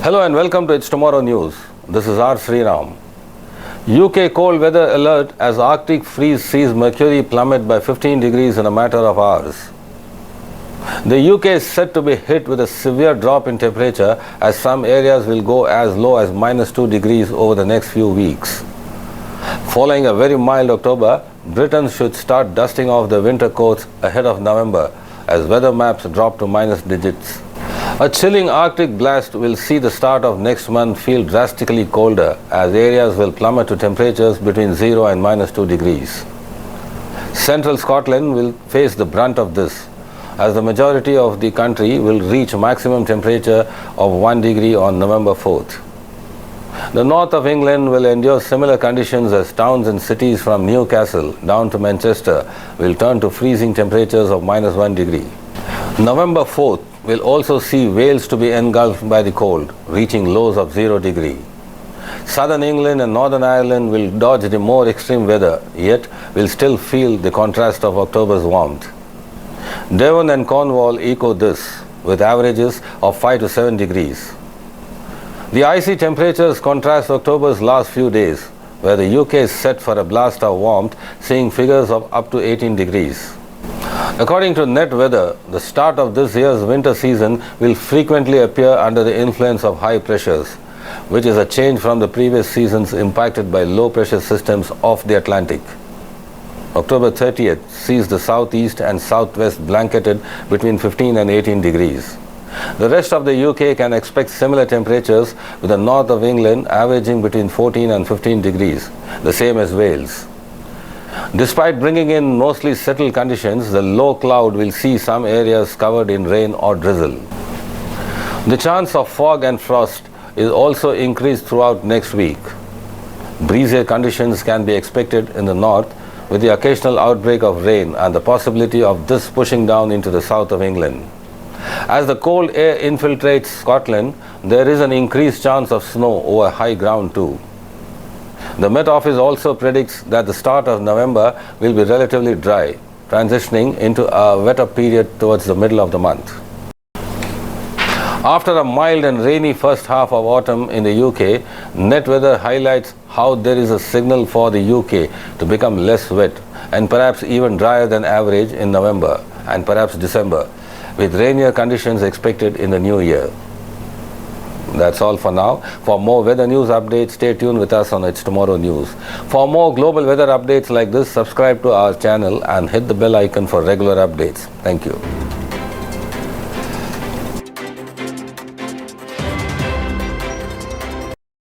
Hello and welcome to It's Tomorrow News. This is R. Sriram. UK cold weather alert as Arctic freeze sees mercury plummet by 15 degrees in a matter of hours. The UK is said to be hit with a severe drop in temperature as some areas will go as low as -2 degrees over the next few weeks. Following a very mild October, Britons should start dusting off their winter coats ahead of November as weather maps drop to minus digits. A chilling Arctic blast will see the start of next month feel drastically colder as areas will plummet to temperatures between 0 and -2 degrees. Central Scotland will face the brunt of this as the majority of the country will reach maximum temperature of 1 degree on November 4th. The north of England will endure similar conditions as towns and cities from Newcastle down to Manchester will turn to freezing temperatures of -1 degree. November 4th will also see Wales to be engulfed by the cold, reaching lows of 0 degree. Southern England and Northern Ireland will dodge the more extreme weather, yet will still feel the contrast of October's warmth. Devon and Cornwall echo this, with averages of 5 to 7 degrees. The icy temperatures contrast October's last few days, where the UK is set for a blast of warmth, seeing figures of up to 18 degrees. According to Net Weather, the start of this year's winter season will frequently appear under the influence of high pressures, which is a change from the previous seasons impacted by low pressure systems off the Atlantic. October 30th sees the southeast and southwest blanketed between 15 and 18 degrees. The rest of the UK can expect similar temperatures, with the north of England averaging between 14 and 15 degrees, the same as Wales. Despite bringing in mostly settled conditions, the low cloud will see some areas covered in rain or drizzle. The chance of fog and frost is also increased throughout next week. Breezier conditions can be expected in the north, with the occasional outbreak of rain and the possibility of this pushing down into the south of England. As the cold air infiltrates Scotland, there is an increased chance of snow over high ground too. The Met Office also predicts that the start of November will be relatively dry, transitioning into a wetter period towards the middle of the month. After a mild and rainy first half of autumn in the UK, Net Weather highlights how there is a signal for the UK to become less wet and perhaps even drier than average in November and perhaps December, with rainier conditions expected in the new year. That's all for now. For more weather news updates, stay tuned with us on It's Tomorrow News. For more global weather updates like this, subscribe to our channel and hit the bell icon for regular updates. Thank you.